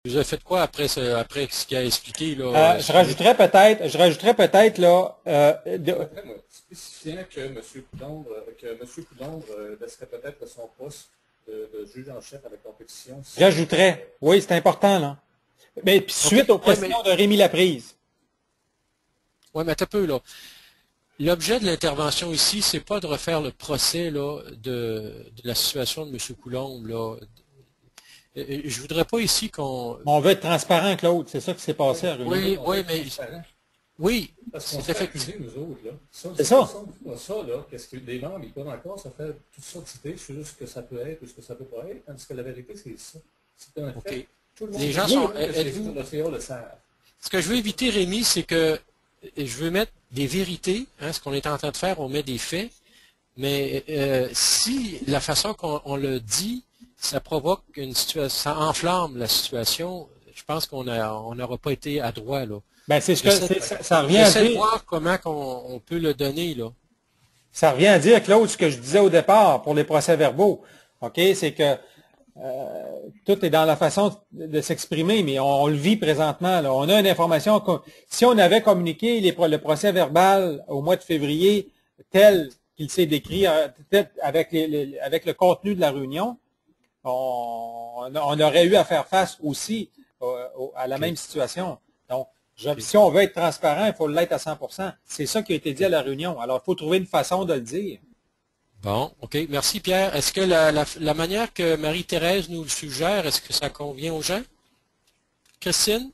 Vous avez fait quoi après ce qu'il a expliqué, là? Je rajouterais peut-être là, Après, moi, spécifiant que M. Coulombre laisserait peut-être son poste de juge en chef à la compétition. j'ajouterais, oui, c'est important là. Mais puis OK. suite aux Ouais, questions de Rémi Laprise. mais attends un peu, là. L'objet de l'intervention ici, c'est pas de refaire le procès là, de la situation de M. Coulombe. Là. Je voudrais pas ici qu'on. On veut être transparent, Claude, c'est ça qui s'est Oui, passé à Réunion. Oui, on veut oui, être mais transparent. oui, Parce qu'on se c'est fait effectif. accuser, nous autres, là. Ça, C'est si ça. personne ne voit ça, là, qu'est-ce que les membres, ils peuvent encore se faire toutes sortes d'idées sur ce que ça peut être ou ce que ça peut pas être, tandis que la vérité, c'est ça. C'est un fait. OK. Tout le monde Les gens sait sont. que les gens Êtes-vous. de l'OCA le savent. Ce que je veux éviter, Rémi, c'est que je veux mettre des vérités. Hein, ce qu'on est en train de faire, on met des faits. Mais si la façon qu'on le dit, ça provoque une situation, ça enflamme la situation, je pense on n'aura pas été adroit là. Ben, c'est ce que ça revient à J'essaie de dire. voir comment on peut le donner là. Ça revient à dire, Claude, ce que je disais au départ pour les procès-verbaux. OK, c'est que tout est dans la façon de s'exprimer, mais on le vit présentement. Là. On a une information. Si on avait communiqué le procès verbal au mois de février tel qu'il s'est décrit, peut-être avec le contenu de la réunion, on aurait eu à faire face aussi à la OK. même situation. Donc, OK. si on veut être transparent, il faut l'être à 100%. C'est ça qui a été dit à la réunion. Alors, il faut trouver une façon de le dire. Bon, OK. Merci Pierre. Est-ce que la manière que Marie-Thérèse nous le suggère, est-ce que ça convient aux gens? Christine?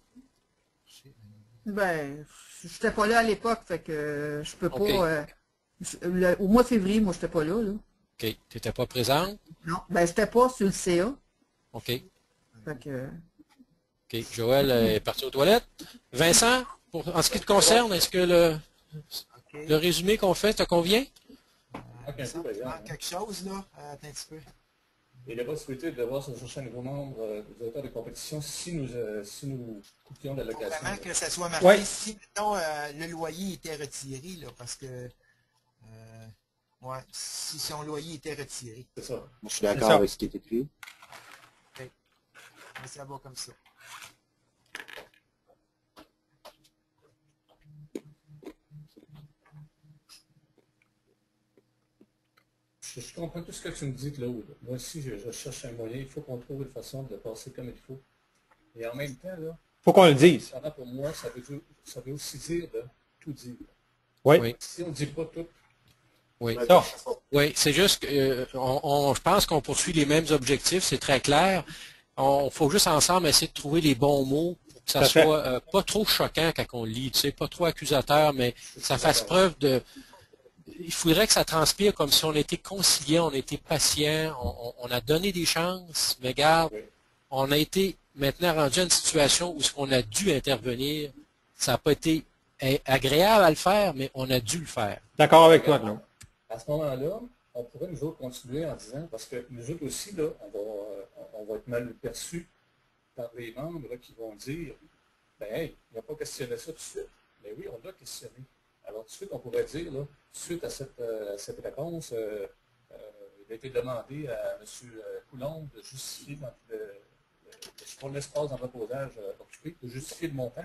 Ben, j'étais pas là à l'époque, fait que je peux pas. OK. Au mois de février, moi, j'étais pas là, là. OK. Tu n'étais pas présente? Non. Ben, j'étais pas sur le CA. OK. Fait que. OK. Joël est parti aux toilettes. Vincent, en ce qui te concerne, est-ce que OK. le résumé qu'on fait te convient? Ok, Il un me peu, semble par qu'il exemple. manque quelque chose, là. Attends un petit peu. Il n'a pas souhaité de voir se chercher un nouveau membre des auteurs de compétition si nous coupions Faut l'allocation. vraiment que ça soit Oui. marqué si, mettons, le loyer était retiré, là, parce que, ouais, si son loyer était retiré. C'est ça. Moi, je suis C'est d'accord ça. avec ce qui est écrit. OK. Mais ça va comme ça. Je comprends tout ce que tu me dis, Claude. Moi aussi, je cherche un moyen. Il faut qu'on trouve une façon de le passer comme il faut. Et en même temps, là, Faut qu'on le dise. pour moi, ça veut aussi dire de tout dire. Oui. Oui. Si on ne dit pas tout, Oui. Ça. Oui, c'est juste que je pense qu'on poursuit les mêmes objectifs, c'est très clair. On faut juste ensemble essayer de trouver les bons mots pour que ça Tout à fait. soit pas trop choquant quand on lit, tu sais, pas trop accusateur, mais ça fasse preuve de. Il faudrait que ça transpire comme si on était conciliant, on était patient, on a donné des chances, mais regarde, oui. on a été maintenant rendu à une situation où on a dû intervenir. Ça n'a pas été agréable à le faire, mais on a dû le faire. D'accord avec toi, Claude. À ce moment-là, on pourrait nous autres continuer en disant, parce que nous autres aussi, là, on va être mal perçus par les membres là, qui vont dire, ben hey, il n'a pas questionné ça tout de suite. Mais oui, on l'a questionné. Alors tout de suite, on pourrait dire, là, suite à cette réponse, il a été demandé à M. Coulombe de justifier pour l'espace d'entreposage occupé, de justifier le montant.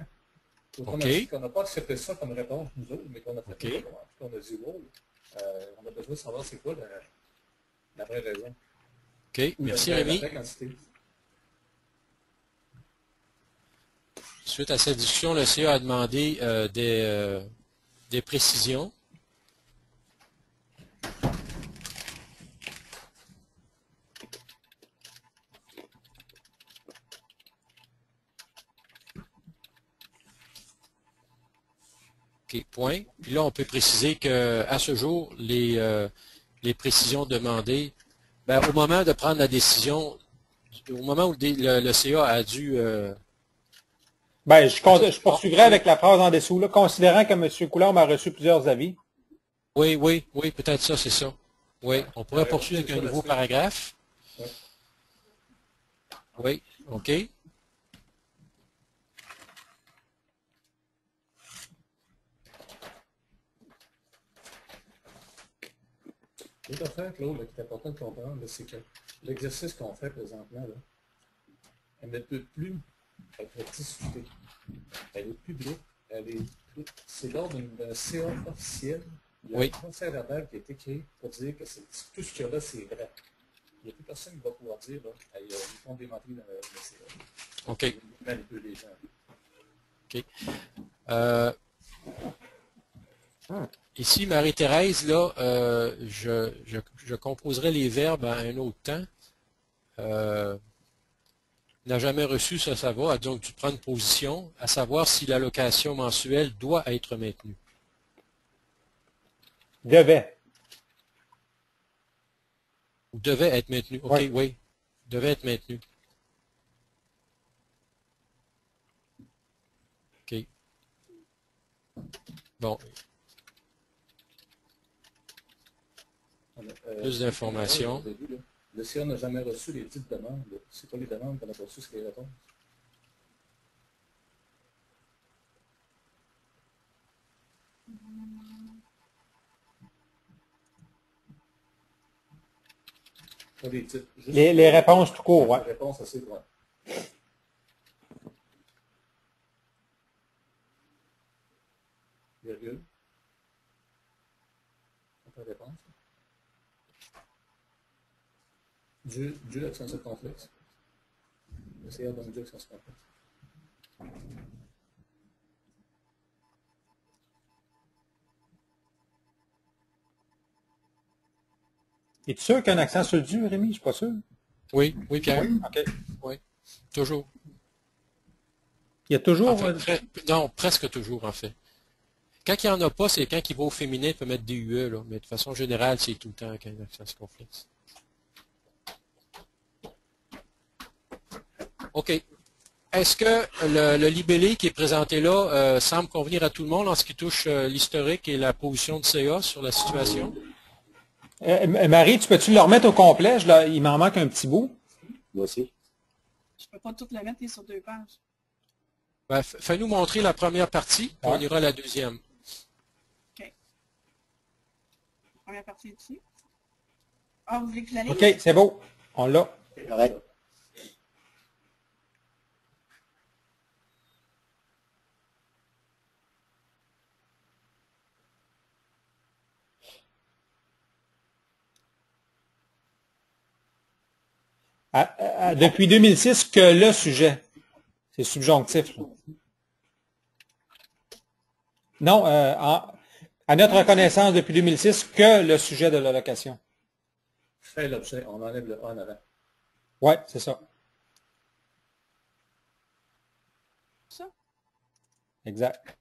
Autrement OK. dit, qu'on n'a pas accepté ça comme réponse, nous autres, mais qu'on a fait OK. une réponse, puis qu'on a dit, wow, on a besoin de savoir c'est quoi la vraie raison. OK. Merci, La Rémi. vraie quantité. Suite à cette discussion, le CA a demandé des précisions. OK, point. Puis là, on peut préciser qu'à ce jour, les précisions demandées, ben, au moment de prendre la décision, au moment où le CA a dû... Ben, je poursuivrai avec la phrase en dessous, là, considérant que M. Coulombe a reçu plusieurs avis. oui, peut-être ça, c'est ça. Oui, on pourrait poursuivre avec un nouveau paragraphe. Ouais. Oui, OK. L'autre affaire, Claude, là, qui est important de comprendre, c'est que l'exercice qu'on fait présentement, là, elle ne peut plus Elle est discutée. Elle est publique. C'est lors d'un CA officiel. Il y a Oui. un procès verbal qui est écrit pour dire que tout ce qu'il y a là, c'est vrai. Il n'y a plus personne qui va pouvoir dire, là, ils font démentir le CA. OK. Ils manipulent les gens. OK. Ici, Marie-Thérèse, là, je composerai les verbes à un autre temps. N'a jamais reçu, ça va. Donc, tu prends une position, à savoir si l'allocation mensuelle doit être maintenue. Devait. Ou devait être maintenue. OK, Oui. oui. Devait être maintenue. OK. Bon, plus d'informations. Le CA n'a jamais reçu les dites demandes. C'est pas les demandes qu'on a reçues, c'est les réponses. Pas les titres. Les réponses tout court, ouais. Les réponses assez loin. Virgule. Pas de réponse. Dieu accent circonflexe. Le CA donne Dieu accent circonflexe. Es-tu sûr qu'il y a un accent sur le du, Rémi? Je suis pas sûr. Oui, oui, Pierre. OK. Oui, toujours. Il y a toujours... En fait, non, presque toujours, en fait. Quand il n'y en a pas, c'est quand il va au féminin, il peut mettre des UE, là. Mais de façon générale, c'est tout le temps quand il y a un accent circonflexe. OK. Est-ce que le libellé qui est présenté là semble convenir à tout le monde en ce qui touche l'historique et la position de CA sur la situation? Marie, tu peux-tu le remettre au complet? Il m'en manque un petit bout. Moi aussi. Je peux pas tout le mettre, il est sur 2 pages. Ben, fais-nous montrer la première partie, puis on ira à la deuxième. OK. Première partie ici. Ah, vous voulez que je la lise? OK, c'est beau. On l'a. Correct. Depuis 2006, que le sujet. C'est subjonctif. Là. Non, à notre connaissance, depuis 2006, que le sujet de l'allocation. Fait l'objet, on enlève le A en avant. Oui, c'est ça. Ça? Exact.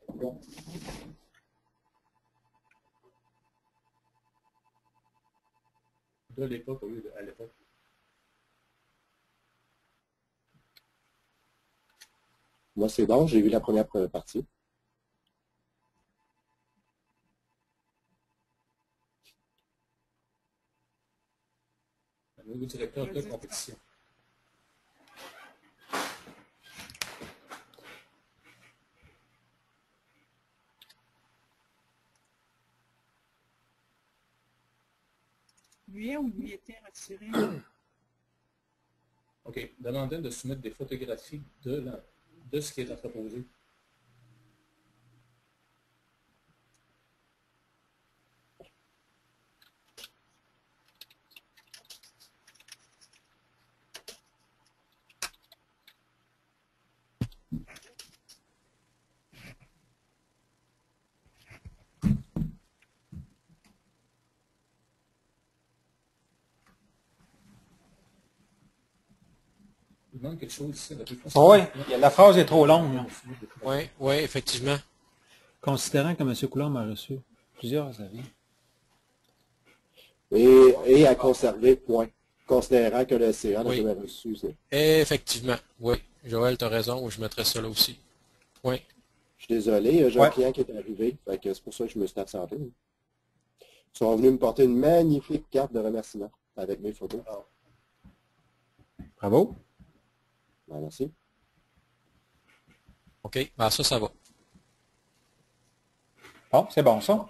De l'époque au lieu de à l'époque. Moi, c'est bon, j'ai vu la première partie. Le nouveau directeur de compétition. Lui ou lui était retiré? OK. Demandez de soumettre des photographies de ce qui est entreposé. Il manque quelque chose ici. Oui, la phrase est trop longue. Oui, oui, effectivement. Considérant que M. Coulomb a reçu plusieurs avis. Et à conserver, point. Considérant que le CA n'a Oui. jamais reçu. Effectivement, oui. Joël, tu as raison, je mettrais ça là aussi. Oui. Je suis désolé, j'ai un client qui est arrivé, fait que c'est pour ça que je me suis absenté. Ils sont venus me porter une magnifique carte de remerciement avec mes photos. Bravo. Ben, merci. OK, ben ça va. Bon, c'est bon ça.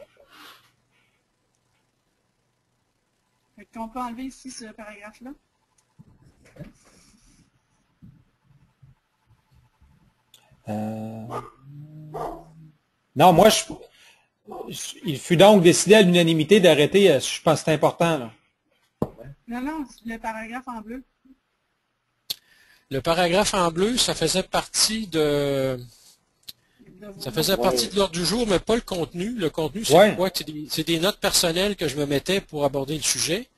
Fait qu'on peut enlever ici ce paragraphe-là? Non, moi, il fut donc décidé à l'unanimité d'arrêter. Je pense que c'est important, là. Non, non, le paragraphe en bleu. Le paragraphe en bleu, ça faisait partie de l'ordre du jour, mais pas le contenu. Le contenu, c'est quoi? C'est des notes personnelles que je me mettais pour aborder le sujet.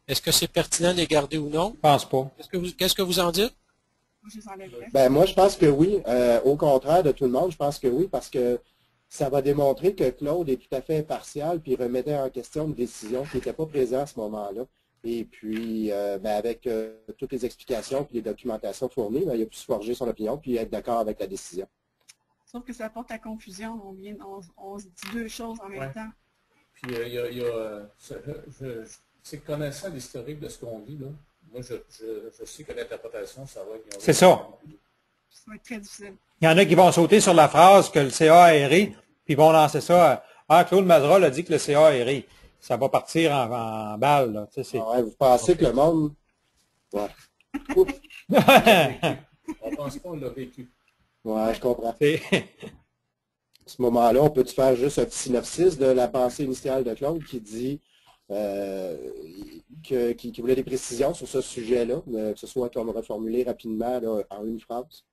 Est-ce que c'est pertinent de les garder ou non? Je pense pas. Qu'est-ce que vous en dites? Ben, moi, je pense que oui. Au contraire de tout le monde, je pense que oui, parce que ça va démontrer que Claude est tout à fait impartial, puis remettait en question une décision qui n'était pas présente à ce moment-là. Et puis, ben, avec toutes les explications et les documentations fournies, ben, il a pu se forger son opinion puis être d'accord avec la décision. Sauf que ça porte à confusion. On se dit deux choses en même temps. Puis, c'est connaissant l'historique de ce qu'on dit, là. Moi, je sais que l'interprétation, ça va être... C'est ça. Ça va être très difficile. Il y en a qui vont sauter sur la phrase que le CA a erré, puis ils vont lancer ça. Claude Mazerolle a dit que le CA a erré. Ça va partir en balle, là. Tu sais, vous pensez que le monde... Ouais. On pense pas qu'on l'a vécu. Ouais, je comprends. À ce moment-là, on peut faire juste un petit synopsis de la pensée initiale de Claude qui dit qu'il voulait des précisions sur ce sujet-là, que ce soit comme reformulé rapidement là, en une phrase.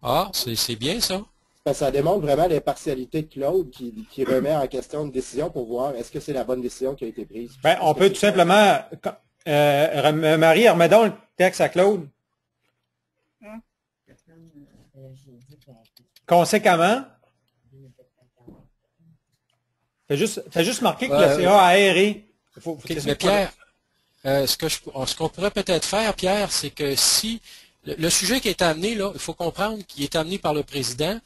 Ah, c'est bien ça. Parce que ça démontre vraiment l'impartialité de Claude qui remet en question une décision pour voir est-ce que c'est la bonne décision qui a été prise. Ben, on peut tout simplement... Marie, remets donc le texte à Claude. Hein? Conséquemment, fais juste marquer que le CA a erré. Mais Pierre, ce qu'on pourrait peut-être faire, Pierre, c'est que si le sujet qui est amené, là, il faut comprendre qu'il est amené par le président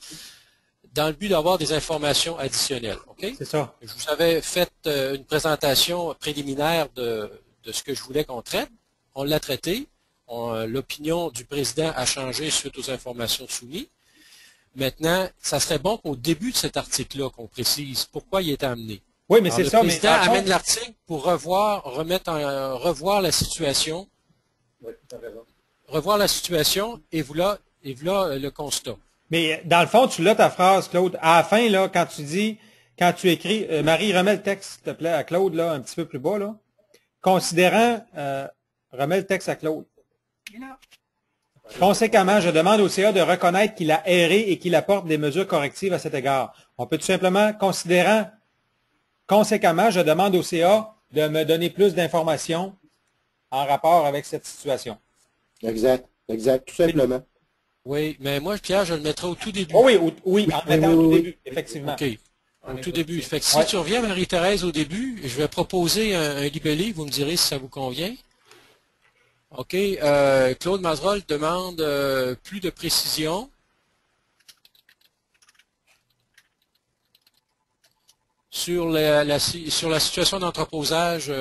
dans le but d'avoir des informations additionnelles. OK? C'est ça. Je vous avais fait une présentation préliminaire de ce que je voulais qu'on traite. On l'a traité. L'opinion du président a changé suite aux informations soumises. Maintenant, ça serait bon qu'au début de cet article-là, qu'on précise pourquoi il est amené. Oui, mais c'est ça. Le président amène l'article pour revoir la situation. Oui, tu as raison. Revoir la situation et voilà le constat. Mais dans le fond, tu l'as ta phrase, Claude. À la fin, là, quand tu écris, Marie, remets le texte, s'il te plaît, à Claude, là, un petit peu plus bas, là. Considérant, remets le texte à Claude. Conséquemment, je demande au CA de reconnaître qu'il a erré et qu'il apporte des mesures correctives à cet égard. On peut tout simplement, conséquemment, je demande au CA de me donner plus d'informations en rapport avec cette situation. Exact, tout simplement. Oui, mais moi, Pierre, je le mettrai au tout début. Oh oui, en mettant au tout début, effectivement. OK. Au tout début. Fait que si tu reviens, Marie-Thérèse, au début, je vais proposer un libellé, vous me direz si ça vous convient. OK. Claude Mazerolle demande plus de précision. Sur la situation d'entreposage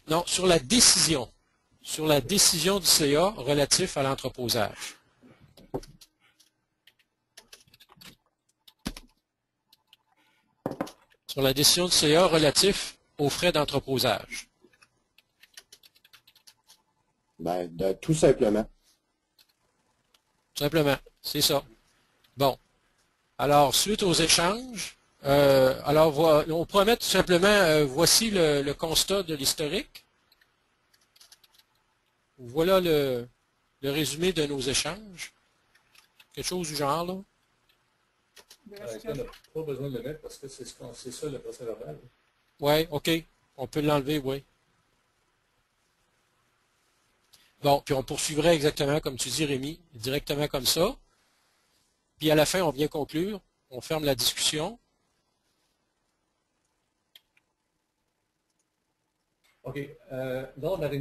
non, sur la décision du CA relatif à l'entreposage. Sur la décision du CA relatif aux frais d'entreposage. Ben, tout simplement. Tout simplement, c'est ça. Bon. Alors, suite aux échanges, on pourrait mettre tout simplement, voici le constat de l'historique. Voilà le résumé de nos échanges. Quelque chose du genre, là. On n'a pas besoin de le mettre parce que c'est ça le procès verbal. Oui, OK. On peut l'enlever, oui. Bon, puis on poursuivrait exactement, comme tu dis, Rémi, directement comme ça. Puis à la fin, on vient conclure. On ferme la discussion. OK. Lors de la